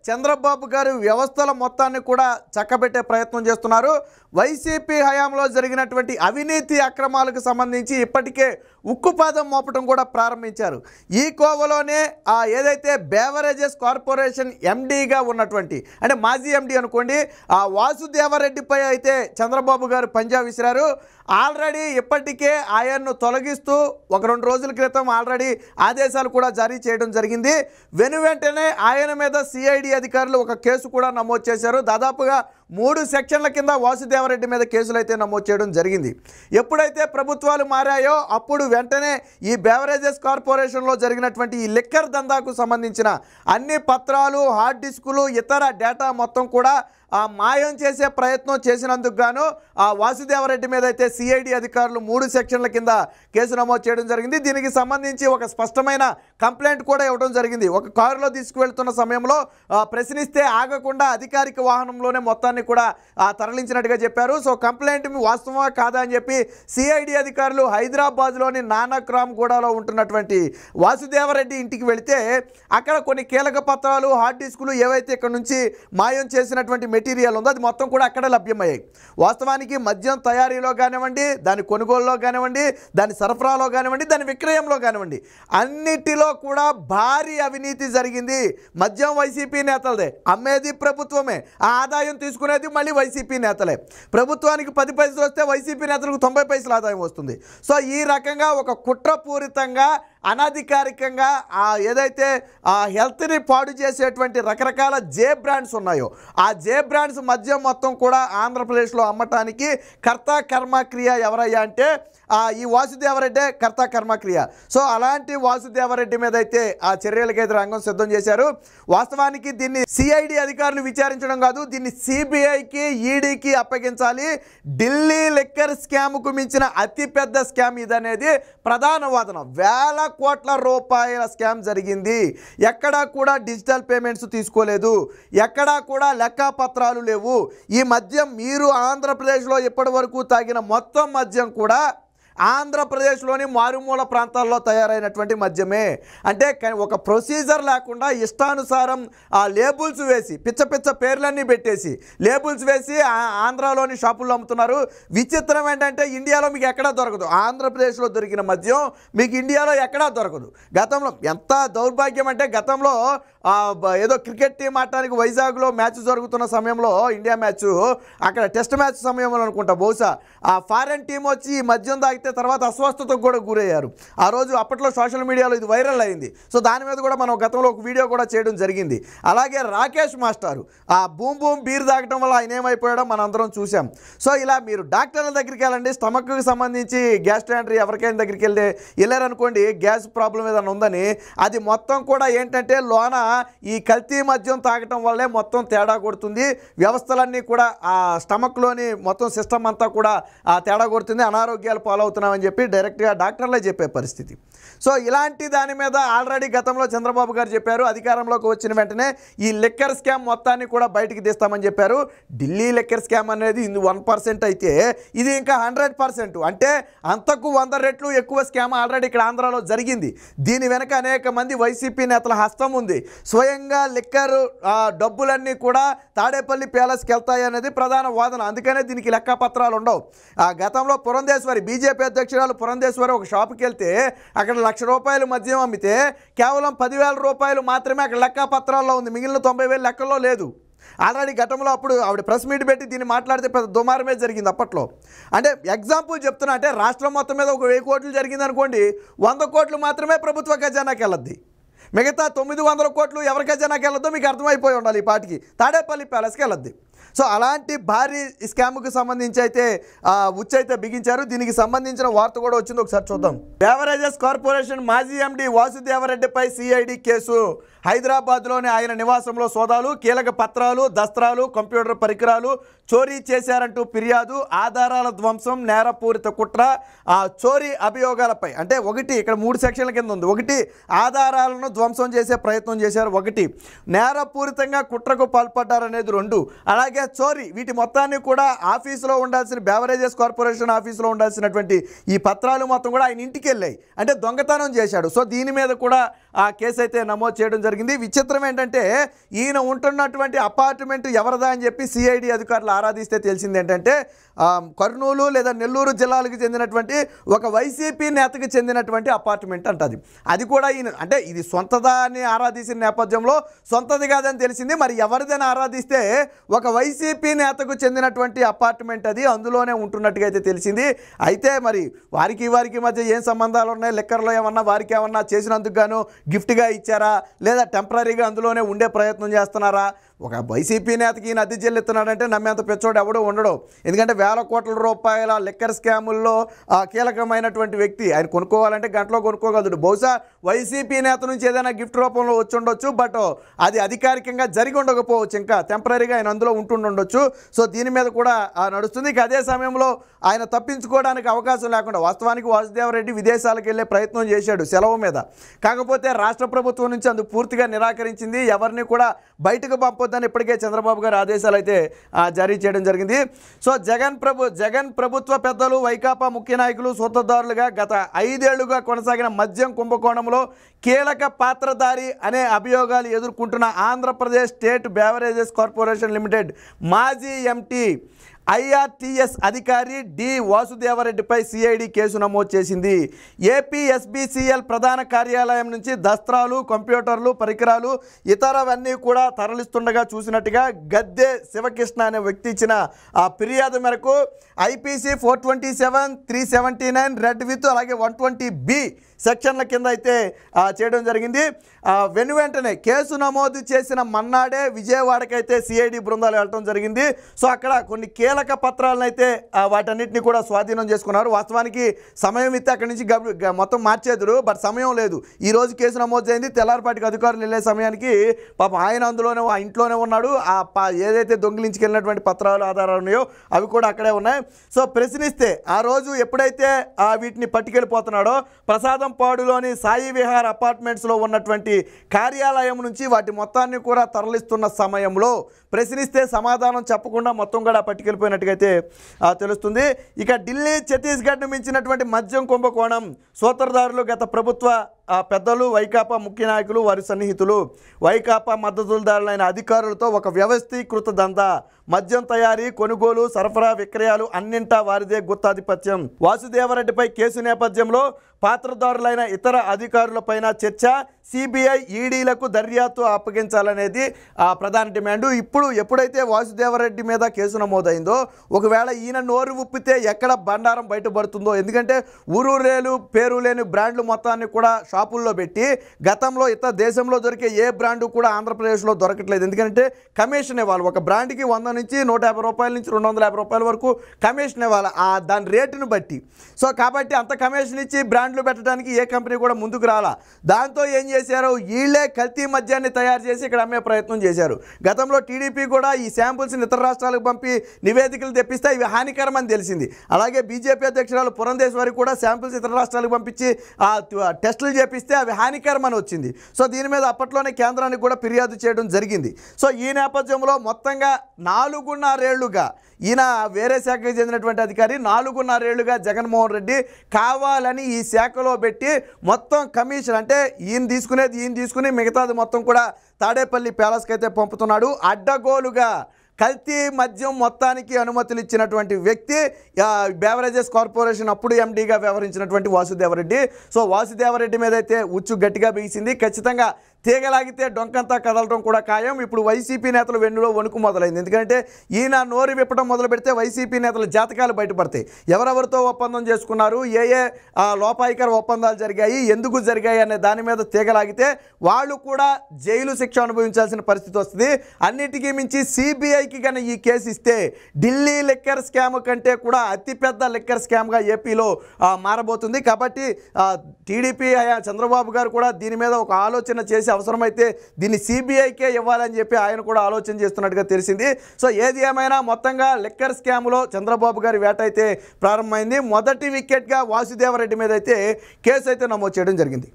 చంద్రబాబు గారు వ్యవస్థల మొత్తాన్ని కూడా చక్కబెట్టే ప్రయత్నం చేస్తున్నారు. వైసీపీ హయాంలో జరిగినటువంటి అవినీతి అక్రమాలకు సంబంధించి ఇప్పటికే ఉక్కుపాదం మోపటం కూడా ప్రారంభించారు. ఈ కోవలోనే ఏదైతే బేవరేజెస్ కార్పొరేషన్ ఎండీగా ఉన్నటువంటి, అంటే మాజీ ఎండీ అనుకోండి, ఆ వాసుదేవరెడ్డిపై అయితే చంద్రబాబు గారు పంజా విసిరారు. ఆల్రెడీ ఇప్పటికే ఆయన్ను తొలగిస్తూ 1-2 రోజుల క్రితం ఆల్రెడీ ఆదేశాలు కూడా జారీ చేయడం జరిగింది. వెంటనే ఆయన మీద సిఐడి అధికారులు ఒక కేసు కూడా నమోదు చేశారు. దాదాపుగా 3 సెక్షన్ల కింద వాసుదేవరెడ్డి మీద కేసులు అయితే నమోదు చేయడం జరిగింది. ఎప్పుడైతే ప్రభుత్వాలు మారాయో అప్పుడు వెంటనే ఈ బేవరేజెస్ కార్పొరేషన్లో జరిగినటువంటి ఈ లిక్కర్ దందాకు సంబంధించిన అన్ని పత్రాలు, హార్డ్ డిస్కులు, ఇతర డేటా మొత్తం కూడా మాయం చేసే ప్రయత్నం చేసినందుకు గాను వాసుదేవరెడ్డి మీద అయితే సిఐడి అధికారులు 3 సెక్షన్ల కింద కేసు నమోదు చేయడం జరిగింది. దీనికి సంబంధించి ఒక స్పష్టమైన కంప్లైంట్ కూడా ఇవ్వడం జరిగింది. ఒక కారులో తీసుకువెళ్తున్న సమయంలో ప్రశ్నిస్తే ఆగకుండా అధికారిక వాహనంలోనే మొత్తాన్ని కూడా తరలించినట్టుగా చెప్పారు. సో కంప్లైంట్ వాస్తవమా కాదా అని చెప్పి సిఐడి అధికారులు హైదరాబాద్లోని నానక్రామ్గూడలో ఉంటున్నటువంటి వాసుదేవరెడ్డి ఇంటికి వెళితే అక్కడ కొన్ని కీలక పత్రాలు, హార్డ్ డిస్కులు ఏవైతే ఇక్కడ నుంచి మాయం చేసినటువంటి మెటీరియల్ ఉందో అది మొత్తం కూడా అక్కడే లభ్యమయ్యాయి. వాస్తవానికి మద్యం తయారీలో కానివ్వండి, దాని కొనుగోలులో కానివ్వండి, దాని సరఫరాలో కానివ్వండి, దాని విక్రయంలో కానివ్వండి, అన్నిటిలో కూడా భారీ అవినీతి జరిగింది. మద్యం వైసీపీ నేతలదే, అమ్మేది ప్రభుత్వమే, ఆ ఆదాయం తీసుకునేది మళ్ళీ వైసీపీ నేతలే. ప్రభుత్వానికి 10 పైసలు వస్తే వైసీపీ నేతలకు 90 పైసలు ఆదాయం వస్తుంది. సో ఈ రకంగా ఒక కుట్రపూరితంగా అనధికారికంగా ఏదైతే హెల్త్ని పాడు చేసేటువంటి రకరకాల జే బ్రాండ్స్ ఉన్నాయో ఆ జే బ్రాండ్స్ మద్యం మొత్తం కూడా ఆంధ్రప్రదేశ్లో అమ్మటానికి కర్త కర్మక్రియ ఎవరయ్యా అంటే ఈ వాసుదేవరెడ్డి కర్త కర్మక్రియ. సో అలాంటి వాసుదేవరెడ్డి మీద అయితే ఆ చర్యలకైతే రంగం సిద్ధం చేశారు. వాస్తవానికి దీన్ని సిఐడి అధికారులు విచారించడం కాదు, దీన్ని సిబిఐకి, ఈడీకి అప్పగించాలి. ఢిల్లీ లిక్కర్ స్కామ్కు మించిన అతిపెద్ద స్కామ్ ఇదనేది ప్రధాన వాదన. వేల కోట్ల రూపాయల స్కామ్ జరిగింది. ఎక్కడా కూడా డిజిటల్ పేమెంట్స్ తీసుకోలేదు, ఎక్కడా కూడా లెక్కపత్రాలు లేవు. ఈ మద్యం మీరు ఆంధ్రప్రదేశ్లో ఇప్పటి వరకు తాగిన మొత్తం మద్యం కూడా ఆంధ్రప్రదేశ్లోని మారుమూల ప్రాంతాల్లో తయారైనటువంటి మద్యమే. అంటే ఒక ప్రొసీజర్ లేకుండా ఇష్టానుసారం లేబుల్స్ వేసి పిచ్చ పిచ్చ పేర్లన్నీ పెట్టేసి లేబుల్స్ వేసి ఆంధ్రాలోని షాపుల్లో అమ్ముతున్నారు. విచిత్రం ఏంటంటే ఇండియాలో మీకు ఎక్కడా దొరకదు. ఆంధ్రప్రదేశ్లో దొరికిన మద్యం మీకు ఇండియాలో ఎక్కడా దొరకదు. గతంలో ఎంత దౌర్భాగ్యం అంటే గతంలో ఏదో క్రికెట్ టీం ఆడటానికి వైజాగ్లో మ్యాచ్ జరుగుతున్న సమయంలో, ఇండియా మ్యాచ్, అక్కడ టెస్ట్ మ్యాచ్ సమయంలో అనుకుంటా బహుశా ఆ ఫారెన్ టీం వచ్చి ఈ మద్యం తాగితే తర్వాత అస్వస్థతకు కూడా గురయ్యారు. ఆ రోజు అప్పట్లో సోషల్ మీడియాలో ఇది వైరల్ అయింది. సో దాని మీద కూడా మనం గతంలో ఒక వీడియో కూడా చేయడం జరిగింది. అలాగే రాకేష్ మాస్టారు బూమ్ బూమ్ బీర్ తాగటం వల్ల ఆయన ఏమైపోయాడో మనం అందరం చూసాం. సో ఇలా మీరు డాక్టర్ల దగ్గరికి వెళ్ళండి, స్టమక్కి సంబంధించి గ్యాస్ట్రాంటరీ ఎవరికైనా దగ్గరికి వెళ్ళారనుకోండి, గ్యాస్ ప్రాబ్లం ఏదైనా ఉందని, అది మొత్తం కూడా ఏంటంటే లోన ఈ కల్తీ మద్యం తాగటం వల్లే మొత్తం తేడా కొడుతుంది. వ్యవస్థలన్నీ కూడా ఆ స్టమక్లోని మొత్తం సిస్టమ్ అంతా కూడా తేడా కొడుతుంది, అనారోగ్యాలు పాలవుతున్నామని చెప్పి డైరెక్ట్గా డాక్టర్లే చెప్పే పరిస్థితి. సో ఇలాంటి దాని మీద ఆల్రెడీ గతంలో చంద్రబాబు గారు చెప్పారు. అధికారంలోకి వచ్చిన వెంటనే ఈ లిక్కర్ స్కామ్ మొత్తాన్ని కూడా బయటికి తీస్తామని చెప్పారు. ఢిల్లీ లిక్కర్ స్కామ్ అనేది 1% అయితే ఇది ఇంకా 100%, అంటే అంతకు 100 రెట్లు ఎక్కువ స్కామ్ ఆల్రెడీ ఇక్కడ ఆంధ్రాలో జరిగింది. దీని వెనక అనేక మంది వైసీపీ నేతల హస్తం ఉంది. స్వయంగా లిక్కర్ డబ్బులన్నీ కూడా తాడేపల్లి ప్యాలెస్కి వెళ్తాయి అనేది ప్రధాన వాదన. అందుకనే దీనికి లెక్కపత్రాలు ఉండవు. గతంలో పురంధేశ్వరి, బీజేపీ అధ్యక్షురాలు పురంధేశ్వరి ఒక షాపుకి వెళ్తే అక్కడ ₹1,00,000 మద్యం అమ్మితే కేవలం ₹10,000 మాత్రమే అక్కడ లెక్కపత్రాల్లో ఉంది, మిగిలిన 90,000 లెక్కల్లో లేదు. ఆల్రెడీ గతంలో అప్పుడు ఆవిడ ప్రెస్ మీట్ పెట్టి దీన్ని మాట్లాడితే పెద్ద దుమారమే జరిగింది అప్పట్లో. అంటే ఎగ్జాంపుల్ చెప్తున్నా, అంటే రాష్ట్రం మొత్తం మీద ఒక 1000 కోట్లు జరిగింది అనుకోండి, 100 కోట్లు మాత్రమే ప్రభుత్వ ఖజానాకి వెళ్ళద్ది, మిగతా 900 కోట్లు ఎవరి ఖజానాకి వెళ్ళొద్దో మీకు అర్థమైపోయి ఉండాలి. ఈ పాటికి తాడేపల్లి ప్యాలెస్కి వెళ్ళద్ది. సో అలాంటి భారీ స్కామ్కు సంబంధించి అయితే ఉచ్చైతే బిగించారు. దీనికి సంబంధించిన వార్త కూడా వచ్చింది, ఒకసారి చూద్దాం. బేవరేజెస్ కార్పొరేషన్ మాజీ ఎండీ వాసుదేవరెడ్డిపై సిఐడి కేసు. హైదరాబాద్లోని ఆయన నివాసంలో సోదాలు, కీలక పత్రాలు, దస్త్రాలు, కంప్యూటర్ పరికరాలు చోరీ చేశారంటూ ఫిర్యాదు, ఆధారాల ధ్వంసం, నేరపూరిత కుట్ర, చోరీ అభియోగాలపై. అంటే ఒకటి ఇక్కడ 3 సెక్షన్ల కింద ఉంది. ఒకటి ఆధారాలను ధ్వంసం చేసే ప్రయత్నం చేశారు, ఒకటి నేరపూరితంగా కుట్రకు పాల్పడ్డారనేది 2, అలాగే అలాగే చోరీ, వీటి మొత్తాన్ని కూడా ఆఫీసులో ఉండాల్సిన బెవరేజెస్ కార్పొరేషన్ ఆఫీసులో ఉండాల్సినటువంటి ఈ పత్రాలు మొత్తం కూడా ఆయన ఇంటికి వెళ్ళాయి, అంటే దొంగతనం చేశాడు. సో దీని మీద కూడా ఆ కేసు అయితే నమోదు చేయడం జరిగింది. విచిత్రం ఏంటంటే ఈయన ఉంటున్నటువంటి అపార్ట్మెంట్ ఎవరిదా అని చెప్పి సిఐడి అధికారులు ఆరాధిస్తే తెలిసింది ఏంటంటే కర్నూలు లేదా నెల్లూరు జిల్లాలకు చెందినటువంటి ఒక వైసీపీ నేతకు చెందినటువంటి అపార్ట్మెంట్ అంటది. అది కూడా ఈయన అంటే ఇది సొంతదా అని ఆరాధించిన నేపథ్యంలో సొంతది కాదని తెలిసింది. మరి ఎవరిదని ఆరాధిస్తే ఒక వైసీపీ నేతకు చెందినటువంటి అపార్ట్మెంట్ అది, అందులోనే ఉంటున్నట్టుగా అయితే తెలిసింది. అయితే మరి వారికి మధ్య ఏం సంబంధాలు ఉన్నాయి, లెక్కర్లో ఏమన్నా వారికి ఏమన్నా చేసినందుకు గాను గిఫ్ట్గా ఇచ్చారా, లేదా టెంపరీగా అందులోనే ఉండే ప్రయత్నం చేస్తున్నారా? ఒక వైసీపీ నేతకి ఈయన అద్దె చెల్లిస్తున్నాడంటే నమ్మేంత పెచ్చోడు ఎవడో ఉండడు. ఎందుకంటే వేల కోట్ల రూపాయల లిక్కర్ స్కాముల్లో కీలకమైనటువంటి వ్యక్తి. ఆయన కొనుక్కోవాలంటే గంటలో కొనుక్కోగలడు. బహుశా వైసీపీ నేత నుంచి ఏదైనా గిఫ్ట్ రూపంలో వచ్చి ఉండొచ్చు, బట్ అది అధికారికంగా జరిగి ఉండకపోవచ్చు, ఇంకా టెంపరీగా ఆయన అందులో ఉంటుండొచ్చు. సో దీని మీద కూడా నడుస్తుంది. ఇక అదే సమయంలో ఆయన తప్పించుకోవడానికి అవకాశం లేకుండా, వాస్తవానికి వాసుదేవరెడ్డి విదేశాలకు వెళ్ళే ప్రయత్నం చేశాడు సెలవు మీద. కాకపోతే రాష్ట్ర ప్రభుత్వం నుంచి అందుకు పూర్తిగా నిరాకరించింది. ఎవరిని కూడా బయటకు పంపొద్దని ఇప్పటికే చంద్రబాబు గారు ఆదేశాలు అయితే జారీ చేయడం జరిగింది. సో జగన్ ప్రభుత్వ పెద్దలు, వైకాపా ముఖ్య నాయకులు సూత్రధారులుగా గత 5 ఏళ్లుగా కొనసాగిన మద్యం కుంభకోణంలో కీలక పాత్రధారి అనే అభియోగాలు ఎదుర్కొంటున్న Andhra Pradesh state beverages corporation limited మాజీ ఎంటీ ఐఆర్టీఎస్ అధికారి డి వాసుదేవరెడ్డిపై సిఐడి కేసు నమోదు చేసింది. ఏపీఎస్బీసీఎల్ ప్రధాన కార్యాలయం నుంచి దస్త్రాలు, కంప్యూటర్లు, పరికరాలు ఇతరవన్నీ కూడా తరలిస్తుండగా చూసినట్టుగా గద్దె శివకృష్ణ అనే వ్యక్తి ఇచ్చిన ఆ ఫిర్యాదు మేరకు ఐపీసీ 427, 379 రెడ్ విత్ అలాగే 120B సెక్షన్ల కింద అయితే చేయడం జరిగింది. వెంటనే కేసు నమోదు చేసిన మన్నాడే విజయవాడకైతే సిఐడి బృందాలు వెళ్ళడం జరిగింది. సో అక్కడ కొన్ని కీలక పత్రాలను అయితే వాటన్నిటిని కూడా స్వాధీనం చేసుకున్నారు. వాస్తవానికి సమయం ఇస్తే అక్కడి నుంచి మొత్తం మార్చేదురు, బట్ సమయం లేదు. ఈ రోజు కేసు నమోదు అయింది. తెల్లారిపాటికి అధికారులు వెళ్ళే సమయానికి పాపం ఆయన అందులోనే ఆ ఇంట్లోనే ఉన్నాడు. ఏదైతే దొంగిలించుకెళ్ళినటువంటి పత్రాలు, ఆధారాలు ఉన్నాయో అవి కూడా అక్కడే ఉన్నాయి. సో ప్రశ్నిస్తే ఆ రోజు ఎప్పుడైతే వీటిని పట్టుకెళ్ళిపోతున్నాడో ప్రసాదం పాడులోని సాయి విహార్ అపార్ట్మెంట్స్లో ఉన్నటువంటి కార్యాలయం నుంచి వాటి మొత్తాన్ని కూడా తరలిస్తున్న సమయంలో ప్రశ్నిస్తే సమాధానం చెప్పకుండా మొత్తం కూడా పట్టుకెళ్ళిపోయినట్టుగైతే తెలుస్తుంది. ఇక ఢిల్లీ, ఛత్తీస్గఢ్ను మించినటువంటి మద్యం కుంభకోణం సూత్రధారులు గత ప్రభుత్వ పెద్దలు, వైకాపా ముఖ్య నాయకులు, వారి సన్నిహితులు, వైకాపా మద్దతుదారులైన అధికారులతో ఒక వ్యవస్థీకృత దందా. మద్యం తయారీ, కొనుగోలు, సరఫరా, విక్రయాలు అన్నింటా వారిదే గుత్తాధిపత్యం. వాసుదేవరెడ్డిపై కేసు నేపథ్యంలో పాత్రదారులైన ఇతర అధికారులపైన చర్చ, సిబిఐ, ఈడీలకు దర్యాప్తు అప్పగించాలనేది ప్రధాన డిమాండ్. ఇప్పుడు ఎప్పుడైతే వాసుదేవరెడ్డి మీద కేసు నమోదైందో, ఒకవేళ ఈయన నోరు ఉప్పితే ఎక్కడ బండారం బయటపడుతుందో. ఎందుకంటే ఊరూరేలు పేరు లేని బ్రాండ్లు మొత్తాన్ని కూడా షాపుల్లో పెట్టి గతంలో ఇతర దేశంలో దొరికే ఏ బ్రాండు కూడా ఆంధ్రప్రదేశ్లో దొరకట్లేదు. ఎందుకంటే కమిషన్ ఇవ్వాలి. ఒక బ్రాండ్కి 100 నుంచి 150 రూపాయల నుంచి 250 రూపాయల వరకు కమిషన్ ఇవ్వాలి దాని రేటును బట్టి. సో కాబట్టి అంత కమిషన్ ఇచ్చి బ్రాండ్లు పెట్టడానికి ఏ కంపెనీ కూడా ముందుకు రాలా. దాంతో ఏం చేశారు, వీళ్ళే కల్తీ మద్యాన్ని తయారు చేసి ఇక్కడ అమ్మే ప్రయత్నం చేశారు. గతంలో టీడీపీ కూడా ఈ శాంపుల్స్ని ఇతర రాష్ట్రాలకు పంపి నివేదికలు తెప్పిస్తే ఇవి హానికరమని తెలిసింది. అలాగే బీజేపీ అధ్యక్షురాలు పురంధేశ్వరి కూడా శాంపుల్స్ ఇతర రాష్ట్రాలకు పంపించి టెస్టులు చేపిస్తే అవి హానికరమని వచ్చింది. సో దీని మీద అప్పట్లోనే కేంద్రానికి కూడా ఫిర్యాదు చేయడం జరిగింది. సో ఈ నేపథ్యంలో మొత్తంగా 4.5 ఏళ్లుగా ఈయన వేరే శాఖకు చెందినటువంటి అధికారి 4.5 ఏళ్లుగా జగన్మోహన్ రెడ్డి కావాలని ఈ శాఖలో పెట్టి మొత్తం కమిషన్ అంటే ఈయన తీసుకుని మిగతాది మొత్తం కూడా తాడేపల్లి ప్యాలెస్కి అయితే పంపుతున్నాడు. అడ్డగోలుగా కల్తీ మద్యం మొత్తానికి అనుమతులు ఇచ్చినటువంటి వ్యక్తి బెవరేజెస్ కార్పొరేషన్ అప్పుడు ఎండీగా వ్యవహరించినటువంటి వాసుదేవరెడ్డి. సో వాసుదేవరెడ్డి మీద అయితే ఉచ్చు గట్టిగా బిగిసింది. ఖచ్చితంగా తీగలాగితే డొంకంతా కదలడం కూడా ఖాయం. ఇప్పుడు వైసీపీ నేతలు వెన్నులో వణుకు మొదలైంది. ఎందుకంటే ఈయన నోరు విప్పడం మొదలు పెడితే వైసీపీ నేతల జాతకాలు బయటపడతాయి. ఎవరెవరితో ఒప్పందం చేసుకున్నారు, ఏ లోపాయికర ఒప్పందాలు జరిగాయి, ఎందుకు జరిగాయి అనే దాని మీద తీగలాగితే వాళ్ళు కూడా జైలు శిక్ష అనుభవించాల్సిన పరిస్థితి వస్తుంది. అన్నిటికీ మించి సిబిఐకి కన్నా ఈ కేసు ఇస్తే ఢిల్లీ లిక్కర్ స్కామ్ కంటే కూడా అతిపెద్ద లిక్కర్ స్కామ్గా ఏపీలో మారబోతుంది. కాబట్టి టీడీపీ చంద్రబాబు గారు కూడా దీని మీద ఒక ఆలోచన చేసి అవసరమైతే దీన్ని సిబిఐకే ఇవ్వాలని చెప్పి ఆయన కూడా ఆలోచన చేస్తున్నట్టుగా తెలిసింది. సో ఏది ఏమైనా మొత్తంగా లిక్కర్ స్కామ్లో చంద్రబాబు గారి వేట అయితే ప్రారంభమైంది. మొదటి వికెట్గా వాసుదేవరెడ్డి మీద అయితే కేసు అయితే నమోదు చేయడం జరిగింది.